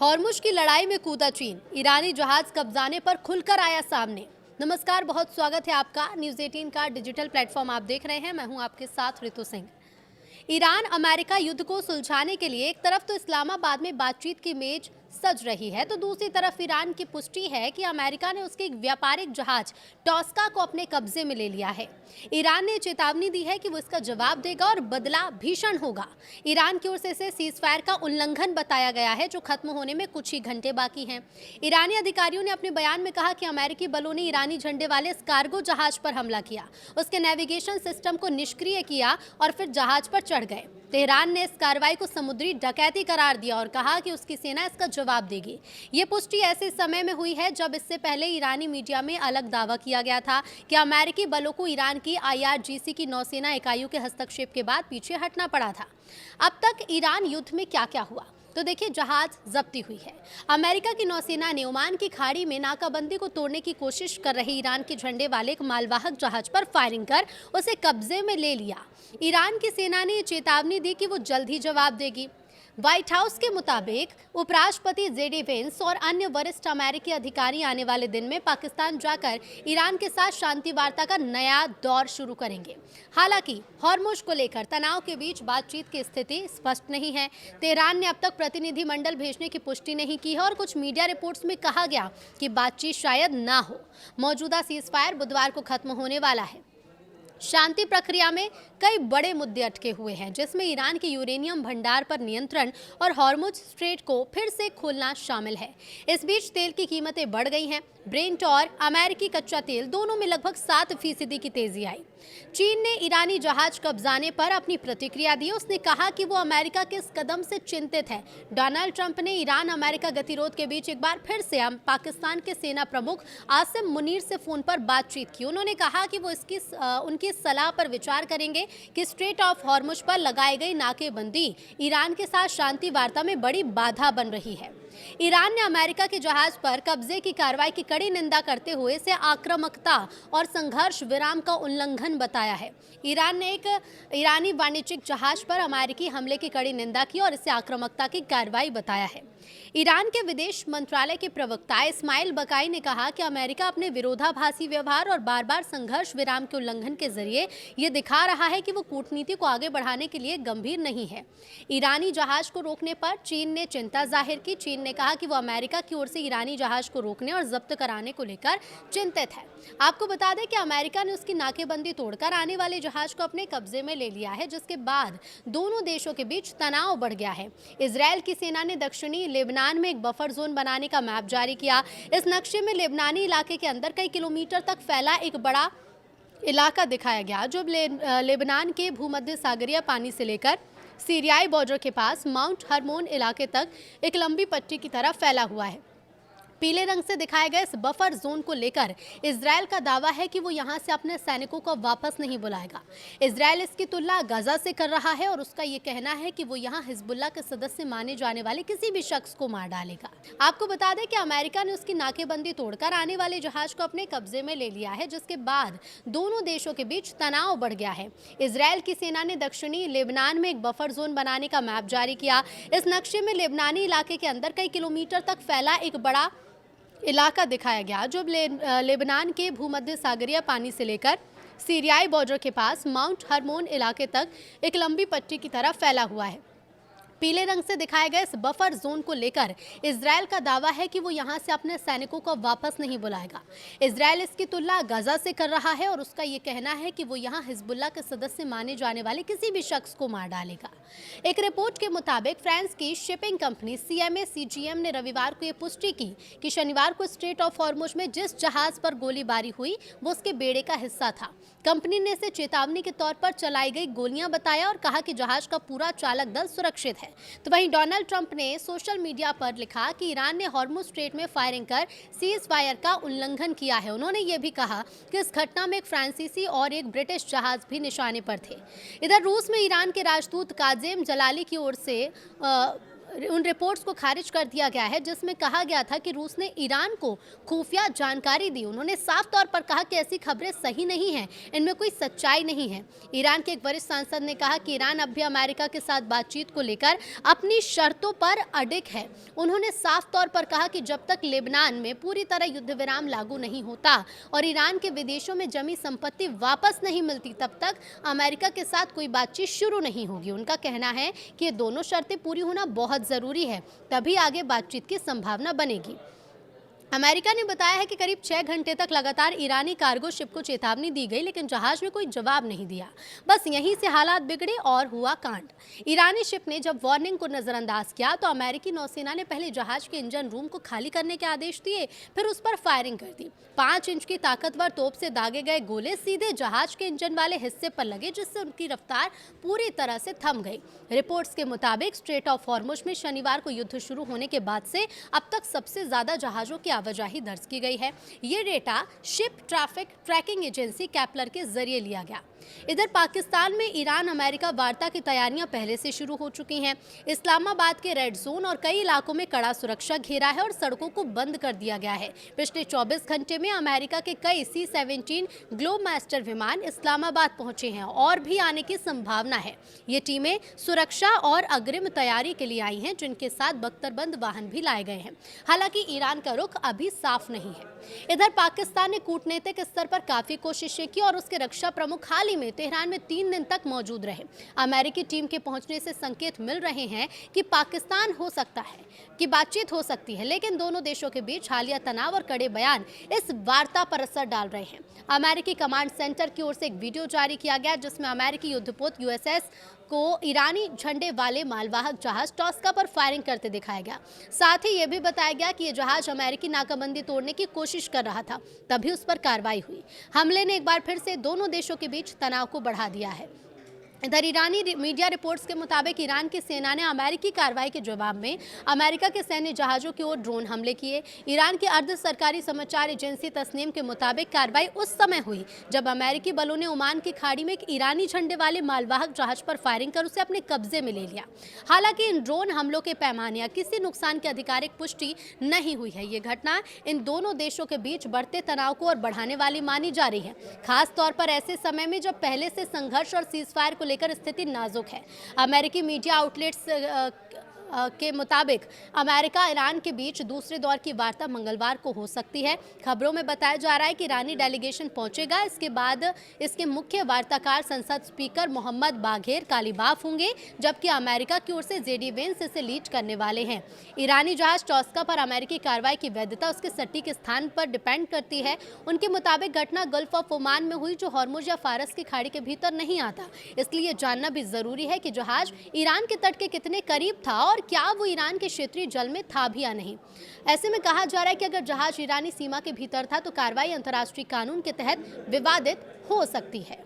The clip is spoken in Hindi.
हॉर्मुज की लड़ाई में कूदा चीन, ईरानी जहाज कब्जाने पर खुलकर आया सामने। नमस्कार, बहुत स्वागत है आपका। न्यूज़ 18 का डिजिटल प्लेटफॉर्म आप देख रहे हैं। मैं हूं आपके साथ ऋतु सिंह। ईरान अमेरिका युद्ध को सुलझाने के लिए एक तरफ तो इस्लामाबाद में बातचीत की मेज सज रही है, तो दूसरी तरफ ईरान की पुष्टि है कि अमेरिका ने उसके एक व्यापारिक जहाज टॉस्का को अपने कब्जे में ले लिया है। ईरान ने चेतावनी दी है कि वो इसका जवाब देगा और बदला भीषण होगा। ईरान की ओर से इसे सीजफायर का उल्लंघन बताया गया है, जो खत्म होने में कुछ ही घंटे बाकी हैं। ईरानी अधिकारियों ने अपने बयान में कहा कि अमेरिकी बलों ने ईरानी झंडे वाले इस कार्गो जहाज पर हमला किया, उसके नेविगेशन सिस्टम को निष्क्रिय किया और फिर जहाज पर चढ़ गए। तेहरान ने इस कार्रवाई को समुद्री डकैती करार दिया और कहा कि उसकी सेना इसका जवाब देगी। ये पुष्टि ऐसे समय में हुई है जब इससे पहले ईरानी मीडिया में अलग दावा किया गया था कि अमेरिकी बलों को ईरान की IRGC की नौसेना इकाइयों के हस्तक्षेप के बाद पीछे हटना पड़ा था। अब तक ईरान युद्ध में क्या क्या हुआ, तो देखिए, जहाज जब्ती हुई है। अमेरिका की नौसेना ने ओमान की खाड़ी में नाकाबंदी को तोड़ने की कोशिश कर रहे ईरान के झंडे वाले एक मालवाहक जहाज पर फायरिंग कर उसे कब्जे में ले लिया। ईरान की सेना ने चेतावनी दी कि वो जल्द ही जवाब देगी। व्हाइट हाउस के मुताबिक उपराष्ट्रपति जेडी वेंस और अन्य वरिष्ठ अमेरिकी अधिकारी आने वाले दिन में पाकिस्तान जाकर ईरान के साथ शांति वार्ता का नया दौर शुरू करेंगे। हालांकि हॉर्मुज को लेकर तनाव के बीच बातचीत की स्थिति स्पष्ट नहीं है। तेहरान ने अब तक प्रतिनिधिमंडल भेजने की पुष्टि नहीं की है और कुछ मीडिया रिपोर्ट्स में कहा गया कि बातचीत शायद ना हो। मौजूदा सीजफायर बुधवार को खत्म होने वाला है। शांति प्रक्रिया में कई बड़े मुद्दे अटके हुए हैं, जिसमें ईरान के यूरेनियम भंडार पर नियंत्रण और हॉर्मुज स्ट्रेट को फिर से खोलना शामिल है। इस बीच तेल की कीमतें बढ़ गई हैं। ब्रेंट और अमेरिकी कच्चा तेल दोनों में लगभग 7% की तेजी आई। चीन ने ईरानी जहाज कब्जाने पर अपनी प्रतिक्रिया दी। उसने कहा कि वो अमेरिका के इस कदम से चिंतित है। डोनाल्ड ट्रंप ने ईरान अमेरिका गतिरोध के बीच एक बार फिर से पाकिस्तान के सेना प्रमुख आसिम मुनीर से फोन पर बातचीत की। उन्होंने कहा कि वो उनकी सलाह पर विचार करेंगे कि स्ट्रेट ऑफ हॉर्मुज पर लगाई गई नाकेबंदी ईरान के साथ शांति वार्ता में बड़ी बाधा बन रही है। ईरान ने अमेरिका के जहाज पर कब्जे की कार्रवाई की कड़ी निंदा करते हुए इसे आक्रामकता और संघर्ष विराम का उल्लंघन बताया है। ईरान ने एक ईरानी वाणिज्यिक जहाज पर अमेरिकी हमले की कड़ी निंदा की और इसे आक्रामकता की कार्रवाई बताया है। ईरान के विदेश मंत्रालय के प्रवक्ता इस्माइल बकाई ने कहा कि अमेरिका अपने विरोधाभासी व्यवहार और बार बार संघर्ष विराम के उल्लंघन के जरिए ये दिखा रहा है कि वो कूटनीति को आगे बढ़ाने के लिए गंभीर नहीं है। ईरानी जहाज को रोकने पर चीन ने चिंता जाहिर की। चीन ने कहा कि वो अमेरिका की ओर से ईरानी जहाज को रोकने और जब्त कराने को लेकर चिंतित है। आपको बता दें कि अमेरिका ने उसकी नाकेबंदी तोड़कर आने वाले जहाज को अपने कब्जे में ले लिया है, जिसके बाद दोनों देशों के बीच तनाव बढ़ गया है। इजरायल की सेना ने दक्षिणी लेबनान में एक बफर जोन बनाने का मैप जारी किया। इस नक्शे में लेबनानी इलाके के अंदर कई किलोमीटर तक फैला एक बड़ा इलाका दिखाया गया, जो लेबनान के भूमध्य सागरीय पानी से लेकर सीरियाई बॉर्डर के पास माउंट हरमोन इलाके तक एक लंबी पट्टी की तरह फैला हुआ है। पीले रंग से दिखाए गए इस बफर जोन को लेकर इजरायल का दावा है कि वो यहां से अपने सैनिकों को वापस नहीं बुलाएगा। इजरायल इसकी तुलना गाजा से कर रहा है और उसका ये कहना है कि वो यहां हिजबुल्लाह के सदस्य माने जाने वाले किसी भी शख्स को मार डालेगा। आपको बता दें कि अमेरिका ने उसकी नाकेबंदी तोड़कर आने वाले जहाज को अपने कब्जे में ले लिया है, जिसके बाद दोनों देशों के बीच तनाव बढ़ गया है। इजरायल की सेना ने दक्षिणी लेबनान में एक बफर जोन बनाने का मैप जारी किया। इस नक्शे में लेबनानी इलाके के अंदर कई किलोमीटर तक फैला एक बड़ा इलाका दिखाया गया, जो लेबनान के भूमध्य सागरीय पानी से लेकर सीरियाई बॉर्डर के पास माउंट हरमोन इलाके तक एक लंबी पट्टी की तरह फैला हुआ है। पीले रंग से दिखाए गए इस बफर जोन को लेकर इजरायल का दावा है कि वो यहां से अपने सैनिकों को वापस नहीं बुलाएगा। इजरायल इसकी तुलना गाजा से कर रहा है और उसका ये कहना है कि वो यहां हिजबुल्लाह के सदस्य माने जाने वाले किसी भी शख्स को मार डालेगा। एक रिपोर्ट के मुताबिक फ्रांस की शिपिंग कंपनी CMA CGM ने रविवार को ये पुष्टि की कि शनिवार को स्ट्रेट ऑफ हॉर्मुज में जिस जहाज पर गोलीबारी हुई वो उसके बेड़े का हिस्सा था। कंपनी ने इसे चेतावनी के तौर पर चलाई गई गोलियां बताया और कहा कि जहाज का पूरा चालक दल सुरक्षित है। तो वहीं डोनाल्ड ट्रंप ने सोशल मीडिया पर लिखा कि ईरान ने हॉर्मुज स्ट्रेट में फायरिंग कर सीज फायर का उल्लंघन किया है। उन्होंने ये भी कहा कि इस घटना में एक फ्रांसीसी और एक ब्रिटिश जहाज भी निशाने पर थे। इधर रूस में ईरान के राजदूत काजेम जलाली की ओर से उन रिपोर्ट्स को खारिज कर दिया गया है जिसमें कहा गया था कि रूस ने ईरान को खुफिया जानकारी दी। उन्होंने साफ तौर पर कहा कि ऐसी खबरें सही नहीं हैं, इनमें कोई सच्चाई नहीं है। ईरान के एक वरिष्ठ सांसद ने कहा कि ईरान अब भी अमेरिका के साथ बातचीत को लेकर अपनी शर्तों पर अडिग है। उन्होंने साफ तौर पर कहा कि जब तक लेबनान में पूरी तरह युद्ध विराम लागू नहीं होता और ईरान के विदेशों में जमी संपत्ति वापस नहीं मिलती, तब तक अमेरिका के साथ कोई बातचीत शुरू नहीं होगी। उनका कहना है कि ये दोनों शर्तें पूरी होना बहुत जरूरी है, तभी आगे बातचीत की संभावना बनेगी। अमेरिका ने बताया है कि करीब 6 घंटे तक लगातार ईरानी कार्गो शिप को चेतावनी दी गई, लेकिन जहाज ने कोई जवाब नहीं दिया। बस यहीं से हालात बिगड़े और हुआ कांड। ईरानी शिप ने जब वार्निंग को नजरअंदाज किया तो अमेरिकी नौसेना ने पहले जहाज के इंजन रूम को खाली करने के आदेश दिए, फिर उस पर फायरिंग कर दी। 5 इंच की ताकतवर तोप से दागे गए गोले सीधे जहाज के इंजन वाले हिस्से पर लगे, जिससे उनकी रफ्तार पूरी तरह से थम गई। रिपोर्ट्स के मुताबिक स्ट्रेट ऑफ हॉर्मुज में शनिवार को युद्ध शुरू होने के बाद से अब तक सबसे ज्यादा जहाजों की आवाजाही दर्ज की गई है। ये data ship traffic tracking agency Kpler के जरिए लिया गया। इधर पाकिस्तान में ईरान अमेरिका वार्ता की तैयारियां पहले से शुरू हो चुकी हैं। इस्लामाबाद के रेड जोन और कई इलाकों में कड़ा सुरक्षा घेरा है और सड़कों को बंद कर दिया गया है। पिछले 24 घंटे में अमेरिका के कई C-17 ग्लोबमास्टर विमान इस्लामाबाद पहुंचे हैं और भी आने की संभावना है। ये टीमें सुरक्षा और अग्रिम तैयारी के लिए आई हैं, जिनके साथ बख्तरबंद वाहन भी लाए गए हैं। हालांकि ईरान का रुख अभी साफ नहीं है। इधर पाकिस्तान ने कूटनीतिक स्तर पर काफी कोशिशें की और उसके रक्षा प्रमुख हाल ही में तेहरान में 3 दिन तक मौजूद रहे। अमेरिकी टीम के पहुंचने से संकेत मिल रहे हैं कि पाकिस्तान हो सकता है कि बातचीत हो सकती है, लेकिन दोनों देशों के बीच हालिया तनाव और कड़े बयान इस वार्ता पर असर डाल रहे हैं। अमेरिकी कमांड सेंटर की ओर से एक वीडियो जारी किया गया जिसमें अमेरिकी युद्धपोत USS को ईरानी झंडे वाले मालवाहक जहाज टॉस्का पर फायरिंग करते दिखाया गया। साथ ही यह भी बताया गया कि यह जहाज अमेरिकी नाकाबंदी तोड़ने की कोशिश कर रहा था, तभी उस पर कार्रवाई हुई। हमले ने एक बार फिर से दोनों देशों के बीच तनाव को बढ़ा दिया है। इधर ईरानी मीडिया रिपोर्ट्स के मुताबिक ईरान की सेना ने अमेरिकी कार्रवाई के जवाब में अमेरिका के सैन्य जहाजों की ओर ड्रोन हमले किए। ईरान की अर्ध सरकारी समाचार एजेंसी तस्नीम के मुताबिक कार्रवाई उस समय हुई जब अमेरिकी बलों ने ओमान की खाड़ी में एक ईरानी झंडे वाले मालवाहक जहाज पर फायरिंग कर उसे अपने कब्जे में ले लिया। हालांकि इन ड्रोन हमलों के पैमाने या किसी नुकसान की आधिकारिक पुष्टि नहीं हुई है। ये घटना इन दोनों देशों के बीच बढ़ते तनाव को और बढ़ाने वाली मानी जा रही है, खास तौर पर ऐसे समय में जब पहले से संघर्ष और सीजफायर को लेकर स्थिति नाजुक है। अमेरिकी मीडिया आउटलेट्स के मुताबिक अमेरिका ईरान के बीच दूसरे दौर की वार्ता मंगलवार को हो सकती है। खबरों में बताया जा रहा है कि ईरानी डेलीगेशन पहुंचेगा। इसके बाद इसके मुख्य वार्ताकार संसद स्पीकर मोहम्मद बाघेर कालीबाफ होंगे, जबकि अमेरिका की ओर से JD वेंस इसे लीड करने वाले हैं। ईरानी जहाज टॉस्का पर अमेरिकी कार्रवाई की वैधता उसके सटीक स्थान पर डिपेंड करती है। उनके मुताबिक घटना गल्फ ऑफ ओमान में हुई, जो हॉर्मुज या फारस की खाड़ी के भीतर नहीं आता। इसलिए जानना भी जरूरी है कि जहाज ईरान के तट के कितने करीब था और क्या वो ईरान के क्षेत्रीय जल में था भी या नहीं। ऐसे में कहा जा रहा है कि अगर जहाज ईरानी सीमा के भीतर था तो कार्रवाई अंतर्राष्ट्रीय कानून के तहत विवादित हो सकती है।